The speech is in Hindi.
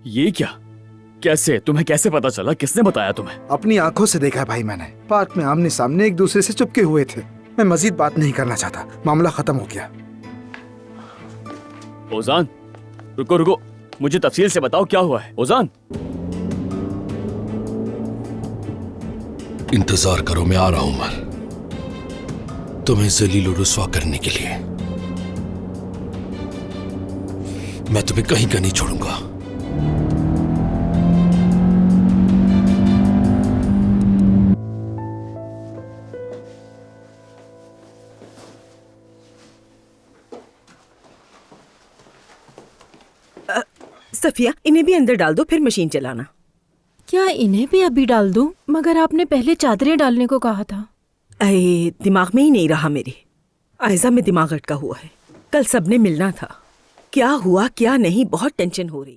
ये क्या? कैसे? तुम्हें कैसे पता चला? किसने बताया तुम्हें? अपनी आंखों से देखा भाई मैंने। पार्क में आमने सामने एक दूसरे से चिपके हुए थे। मैं मजीद बात नहीं करना चाहता, मामला खत्म हो गया। ओजान, रुको रुको, मुझे तफसील से बताओ क्या हुआ है। ओजान, इंतजार करो, मैं आ रहा हूं उमर, तुम्हें जलील और रुस्वा करने के लिए। मैं तुम्हें कहीं का नहीं छोड़ूंगा। सफिया, इन्हें भी अंदर डाल दो, फिर मशीन चलाना। क्या इन्हें भी अभी डाल दूं? मगर आपने पहले चादरें डालने को कहा था। अरे दिमाग में ही नहीं रहा मेरे। आयजा में दिमाग अटका हुआ है। कल सबने मिलना था। क्या हुआ क्या नहीं, बहुत टेंशन हो रही।